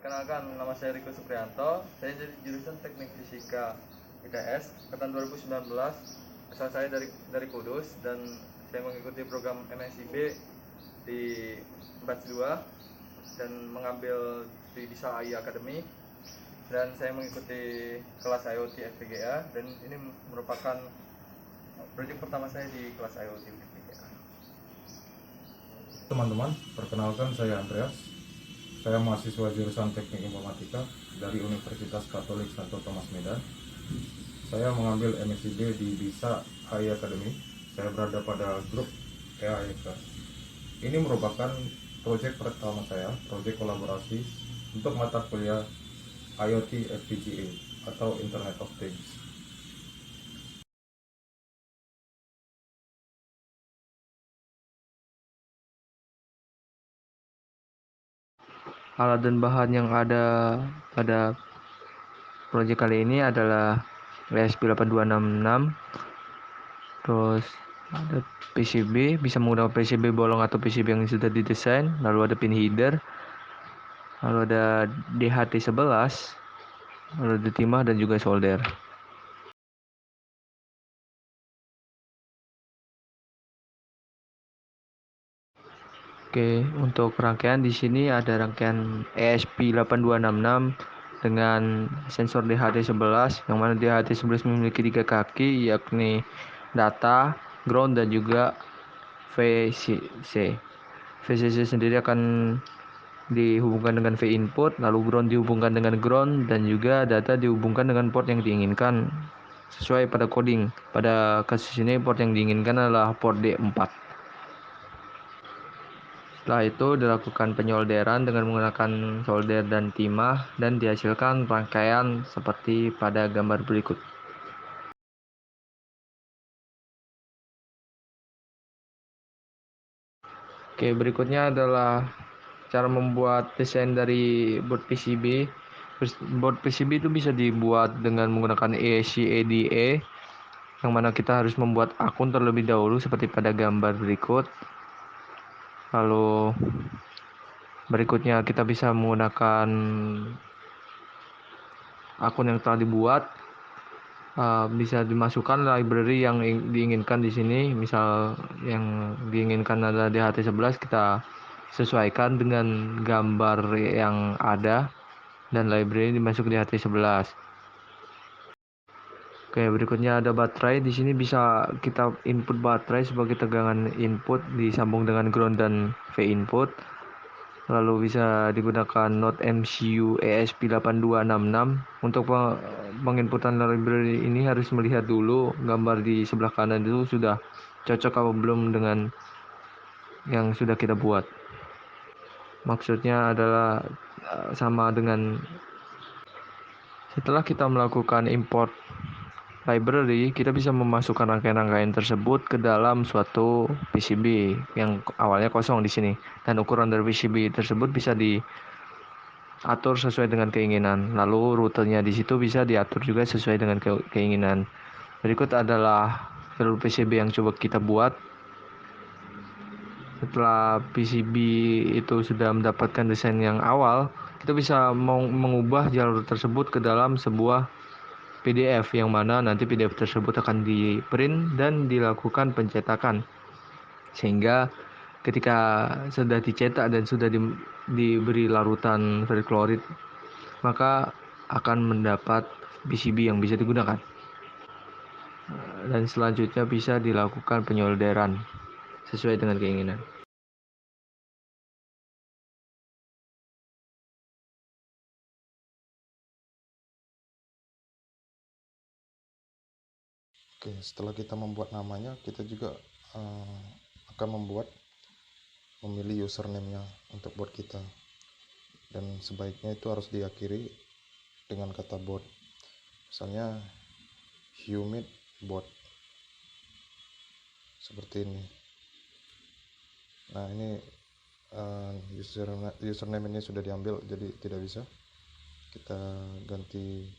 Perkenalkan, nama saya Riko Supriyanto. Saya dari jurusan Teknik Fisika ITS angkatan 2019. Asal saya dari Kudus dan saya mengikuti program MSIB di batch 2 dan mengambil di DISA AI Academy, dan saya mengikuti kelas IoT FPGA, dan ini merupakan proyek pertama saya di kelas IoT FPGA. Teman-teman, perkenalkan saya Andreas. Saya mahasiswa jurusan Teknik Informatika dari Universitas Katolik Santo Thomas Medan. Saya mengambil MSIB di DISA AI Academy. Saya berada pada grup EAEK. Ini merupakan proyek pertama saya, proyek kolaborasi untuk mata kuliah IoT FPGA atau Internet of Things. Alat dan bahan yang ada pada proyek kali ini adalah ESP8266, terus ada PCB, bisa menggunakan PCB bolong atau PCB yang sudah didesain, lalu ada pin header, lalu ada DHT11, lalu ada timah dan juga solder. Oke, untuk rangkaian di sini ada rangkaian ESP8266 dengan sensor DHT11, yang mana DHT11 memiliki 3 kaki, yakni data, ground, dan juga VCC. VCC sendiri akan dihubungkan dengan V input, lalu ground dihubungkan dengan ground, dan juga data dihubungkan dengan port yang diinginkan sesuai pada coding. Pada kasus ini port yang diinginkan adalah port D4. Setelah itu dilakukan penyolderan dengan menggunakan solder dan timah, dan dihasilkan rangkaian seperti pada gambar berikut. Oke, berikutnya adalah cara membuat desain dari board PCB. Board PCB itu bisa dibuat dengan menggunakan ESC-ADA, yang mana kita harus membuat akun terlebih dahulu seperti pada gambar berikut. Lalu berikutnya kita bisa menggunakan akun yang telah dibuat. Bisa dimasukkan library yang diinginkan di sini. Misal yang diinginkan adalah DHT11, kita sesuaikan dengan gambar yang ada dan library dimasuk di DHT11. Oke, berikutnya ada baterai. Di sini bisa kita input baterai sebagai tegangan input disambung dengan ground dan V input. Lalu bisa digunakan Node MCU ESP8266. Untuk penginputan library ini harus melihat dulu gambar di sebelah kanan itu sudah cocok atau belum dengan yang sudah kita buat. Maksudnya adalah sama dengan setelah kita melakukan import library, kita bisa memasukkan rangkaian-rangkaian tersebut ke dalam suatu PCB yang awalnya kosong di sini, dan ukuran dari PCB tersebut bisa diatur sesuai dengan keinginan. Lalu rutenya di situ bisa diatur juga sesuai dengan keinginan. Berikut adalah seluruh PCB yang coba kita buat. Setelah PCB itu sudah mendapatkan desain yang awal, kita bisa mengubah jalur tersebut ke dalam sebuah PDF, yang mana nanti PDF tersebut akan di-print dan dilakukan pencetakan, sehingga ketika sudah dicetak dan sudah diberi larutan verklorid, maka akan mendapat PCB yang bisa digunakan. Dan selanjutnya bisa dilakukan penyolderan sesuai dengan keinginan. Oke, setelah kita membuat namanya, kita juga akan memilih username-nya untuk bot kita, dan sebaiknya itu harus diakhiri dengan kata bot. Misalnya humid bot, seperti ini. Nah, ini username ini sudah diambil, jadi tidak bisa. Kita ganti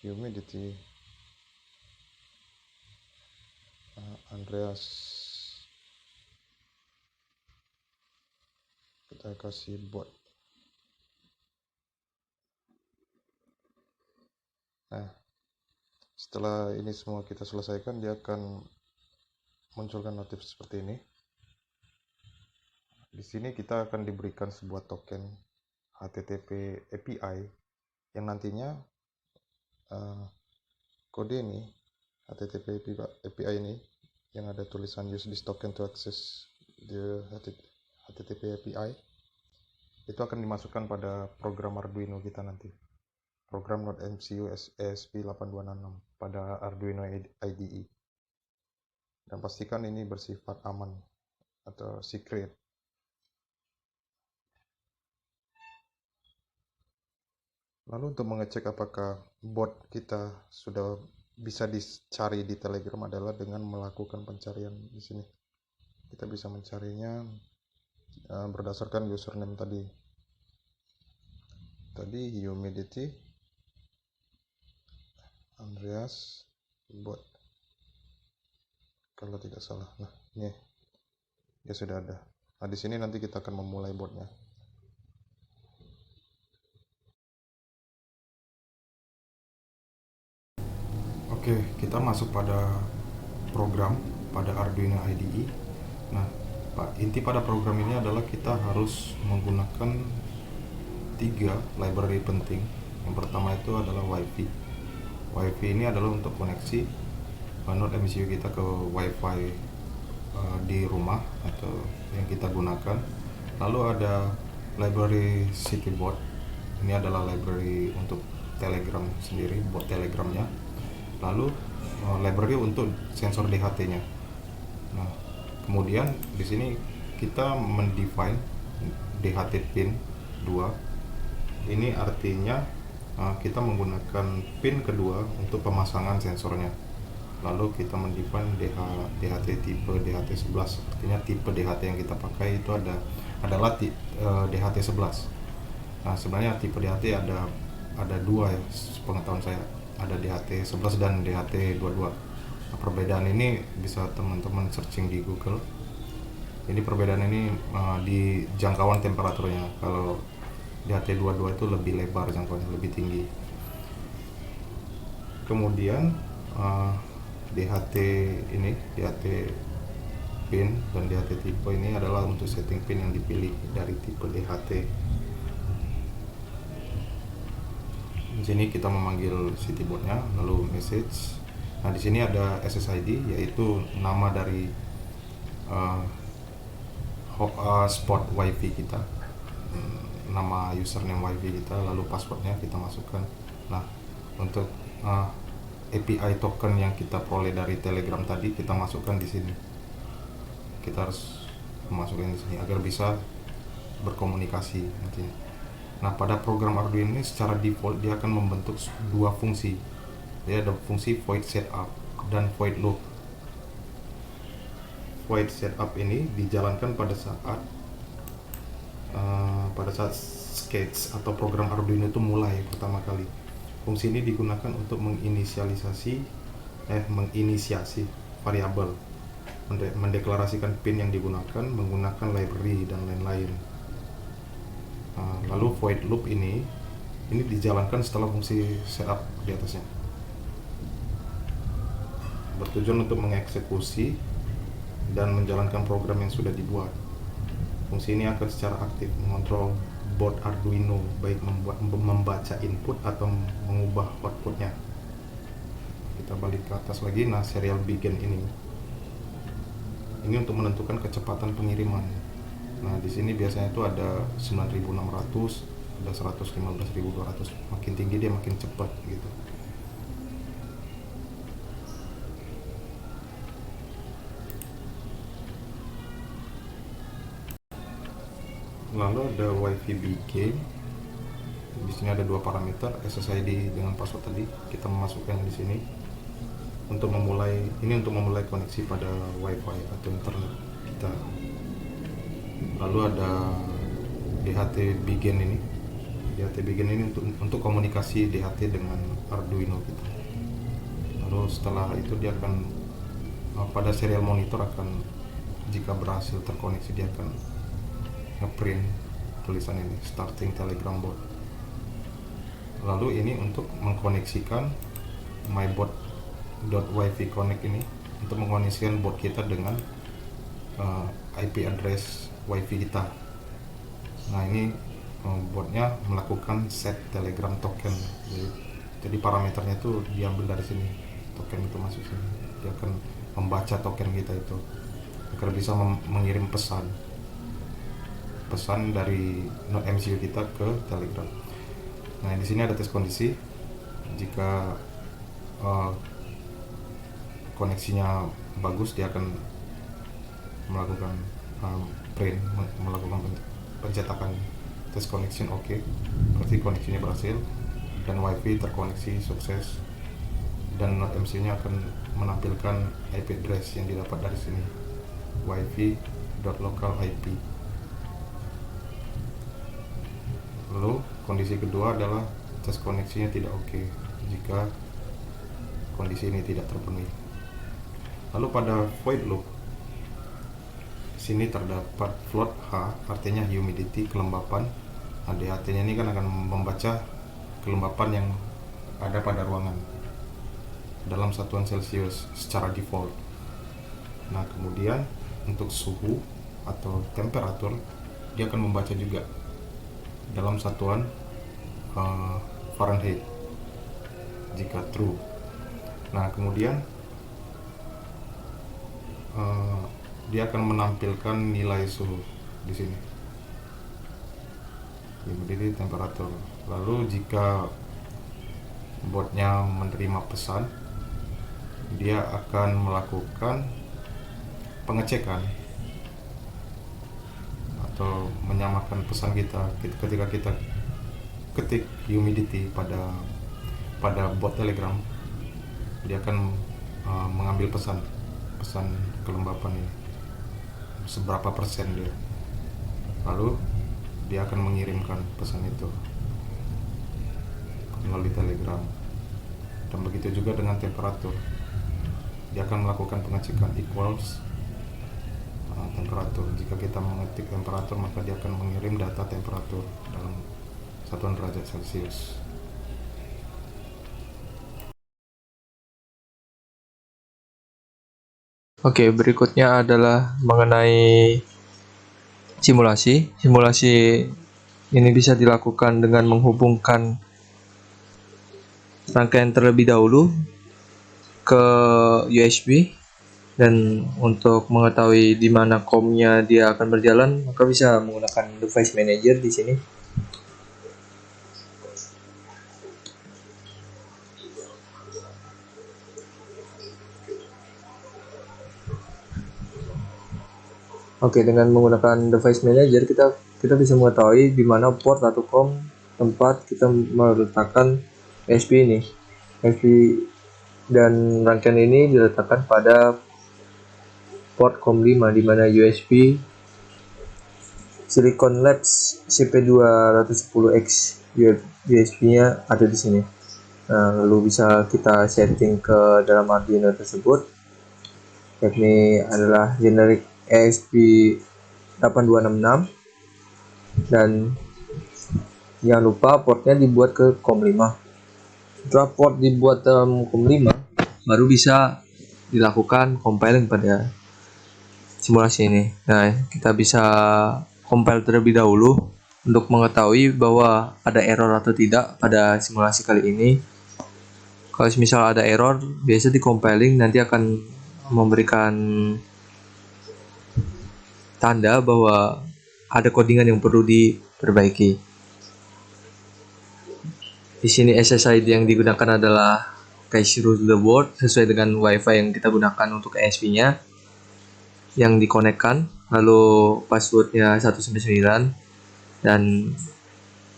humidity Andreas. Kita saya kasih bot. Nah, setelah ini semua kita selesaikan, dia akan munculkan notif seperti ini. Di sini kita akan diberikan sebuah token HTTP API yang nantinya kode ini HTTP API ini yang ada tulisan use this token to access the HTTP API itu akan dimasukkan pada program Arduino kita nanti, program .mcu ESP8266 pada Arduino IDE. Dan pastikan ini bersifat aman atau secret. Lalu untuk mengecek apakah bot kita sudah bisa dicari di Telegram adalah dengan melakukan pencarian di sini. Kita bisa mencarinya berdasarkan username tadi. Humidity Andreas bot, kalau tidak salah. Nah, ini ya sudah ada. Nah, di sini nanti kita akan memulai botnya. Oke, kita masuk pada program pada Arduino IDE. Nah, inti pada program ini adalah kita harus menggunakan 3 library penting. Yang pertama itu adalah Wi-Fi. Wi-Fi ini adalah untuk koneksi node MCU kita ke Wi-Fi di rumah atau yang kita gunakan. Lalu ada library CityBot. Ini adalah library untuk Telegram sendiri, bot Telegramnya. Lalu library untuk sensor DHT-nya. Nah, kemudian di sini kita mendefine DHT pin 2. Ini artinya kita menggunakan pin kedua untuk pemasangan sensornya. Lalu kita mendefine DHT tipe DHT11. Artinya tipe DHT yang kita pakai itu adalah DHT11. Nah, sebenarnya tipe DHT ada 2 ya, sepengetahuan saya. Ada DHT11 dan DHT22. Nah, perbedaan ini bisa teman-teman searching di Google. Ini perbedaan ini di jangkauan temperaturnya. Kalau DHT22 itu lebih lebar jangkauannya, lebih tinggi. Kemudian DHT pin dan DHT tipe ini adalah untuk setting pin yang dipilih dari tipe DHT. Di sini kita memanggil CityBot-nya, lalu message. Nah, di sini ada SSID, yaitu nama dari spot WiFi kita, nama username WiFi kita, lalu passwordnya kita masukkan. Nah, untuk API token yang kita peroleh dari Telegram tadi kita masukkan di sini. Kita harus memasukkan di sini agar bisa berkomunikasi nantinya. Nah, pada program Arduino ini secara default dia akan membentuk 2 fungsi. Dia ada fungsi void setup dan void loop. Void setup ini dijalankan pada saat sketch atau program Arduino itu mulai pertama kali. Fungsi ini digunakan untuk menginisiasi variabel, mendeklarasikan pin yang digunakan, menggunakan library dan lain-lain. Lalu void loop ini dijalankan setelah fungsi setup di atasnya, bertujuan untuk mengeksekusi dan menjalankan program yang sudah dibuat. Fungsi ini akan secara aktif mengontrol board Arduino, baik membaca input atau mengubah outputnya. Kita balik ke atas lagi. Nah, serial begin ini untuk menentukan kecepatan pengiriman. Nah, di sini biasanya itu ada 9600, ada 115200. Makin tinggi dia makin cepat gitu. Lalu ada WiFi begin. Di sini ada 2 parameter, SSID dengan password tadi. Kita memasukkan di sini untuk memulai koneksi pada WiFi atau internet kita. Lalu ada DHT begin ini. DHT begin ini untuk komunikasi DHT dengan Arduino kita. Lalu setelah itu dia akan pada serial monitor akan, jika berhasil terkoneksi, dia akan ngeprint tulisan ini starting Telegram bot. Lalu ini untuk mengkoneksikan mybot.wifi connect ini, untuk mengkoneksikan bot kita dengan IP address wifi kita. Nah ini botnya melakukan set Telegram token. Jadi parameternya itu diambil dari sini, token itu masuk sini, dia akan membaca token kita itu agar bisa mengirim pesan dari node MCU kita ke Telegram. Nah di sini ada tes kondisi. Jika koneksinya bagus, dia akan melakukan print, melakukan pencetakan. Tes connection oke, berarti koneksinya berhasil dan wifi terkoneksi sukses, dan node MCU nya akan menampilkan IP address yang didapat dari sini, wifi.local IP. Lalu kondisi kedua adalah tes koneksinya tidak oke. Jika kondisi ini tidak terpenuhi, lalu pada void loop sini terdapat float H, artinya humidity, kelembapan. DHT nya ini kan akan membaca kelembapan yang ada pada ruangan dalam satuan Celcius secara default. Nah kemudian untuk suhu atau temperatur, dia akan membaca juga dalam satuan Fahrenheit jika true. Nah kemudian dia akan menampilkan nilai suhu di sini, humidity, temperatur. Lalu jika botnya menerima pesan, dia akan melakukan pengecekan atau menyamakan pesan kita ketika kita ketik humidity pada bot Telegram. Dia akan mengambil pesan kelembapan ini, seberapa persen dia, lalu dia akan mengirimkan pesan itu melalui Telegram. Dan begitu juga dengan temperatur, dia akan melakukan pengecekan equals temperatur. Jika kita mengetik temperatur, maka dia akan mengirim data temperatur dalam satuan derajat Celcius. Oke, berikutnya adalah mengenai simulasi. Simulasi ini bisa dilakukan dengan menghubungkan rangkaian terlebih dahulu ke USB, dan untuk mengetahui di mana COM-nya dia akan berjalan, maka bisa menggunakan device manager di sini. Oke, dengan menggunakan device manager kita bisa mengetahui di mana port atau COM tempat kita meletakkan USB ini. USB dan rangkaian ini diletakkan pada port COM 5, di mana USB Silicon Labs CP210X USB-nya ada di sini. Nah, lalu bisa kita setting ke dalam Arduino tersebut, yakni adalah generic ESP8266, dan jangan lupa portnya dibuat ke COM 5. Setelah port dibuat dalam COM 5, baru bisa dilakukan compiling pada simulasi ini. Nah, kita bisa compile terlebih dahulu untuk mengetahui bahwa ada error atau tidak pada simulasi kali ini. Kalau misal ada error, biasa di compiling nanti akan memberikan tanda bahwa ada codingan yang perlu diperbaiki. Di sini SSID yang digunakan adalah cache root the board sesuai dengan WiFi yang kita gunakan untuk ESP-nya yang dikonekkan, lalu passwordnya 199, dan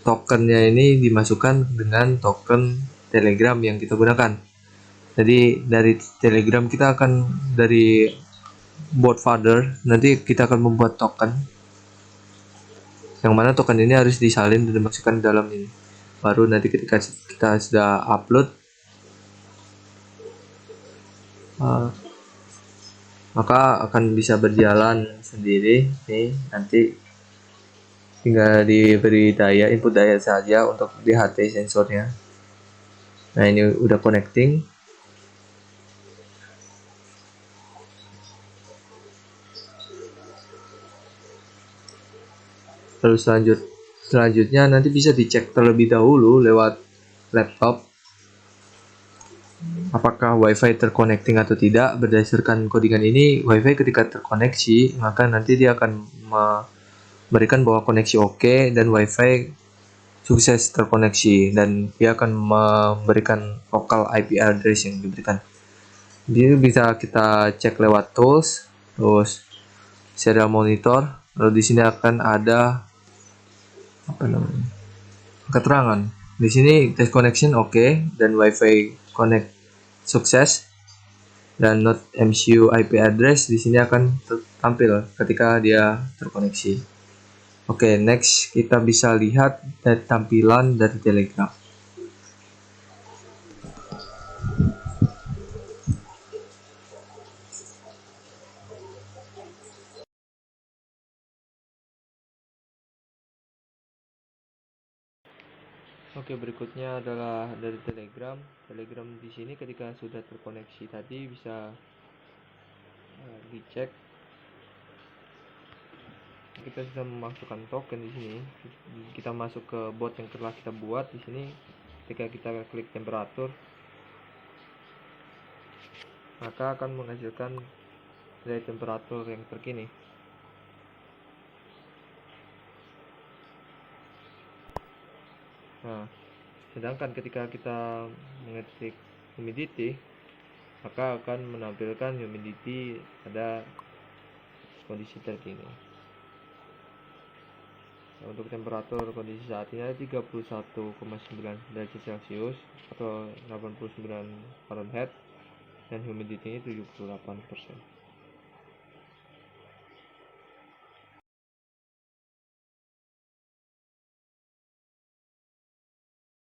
tokennya ini dimasukkan dengan token Telegram yang kita gunakan. Jadi dari Telegram kita akan, dari bot father, nanti kita akan membuat token, yang mana token ini harus disalin dan dimasukkan dalam ini. Baru nanti ketika kita sudah upload, maka akan bisa berjalan sendiri. Nih nanti tinggal diberi daya, input daya saja untuk DHT sensornya. Nah, ini udah connecting. Lalu selanjutnya nanti bisa dicek terlebih dahulu lewat laptop apakah WiFi terconnecting atau tidak. Berdasarkan codingan ini, WiFi ketika terkoneksi, maka nanti dia akan memberikan bahwa koneksi oke dan WiFi sukses terkoneksi, dan dia akan memberikan local IP address yang diberikan. Ini bisa kita cek lewat tools, terus serial monitor, lalu di sini akan ada keterangan. Di sini test connection oke dan WiFi connect sukses, dan not MCU IP address di sini akan tampil ketika dia terkoneksi. Oke, next kita bisa lihat tampilan dari Telegram. Oke, berikutnya adalah dari Telegram. Telegram di sini ketika sudah terkoneksi tadi bisa dicek. Kita sudah memasukkan token di sini. Kita masuk ke bot yang telah kita buat di sini. Ketika kita klik temperatur, maka akan menghasilkan dari temperatur yang terkini. Nah, sedangkan ketika kita mengetik humidity, maka akan menampilkan humidity pada kondisi terkini. Nah, untuk temperatur kondisi saat ini ada 31,9 derajat Celcius atau 89 Fahrenheit, dan humidity-nya 78%.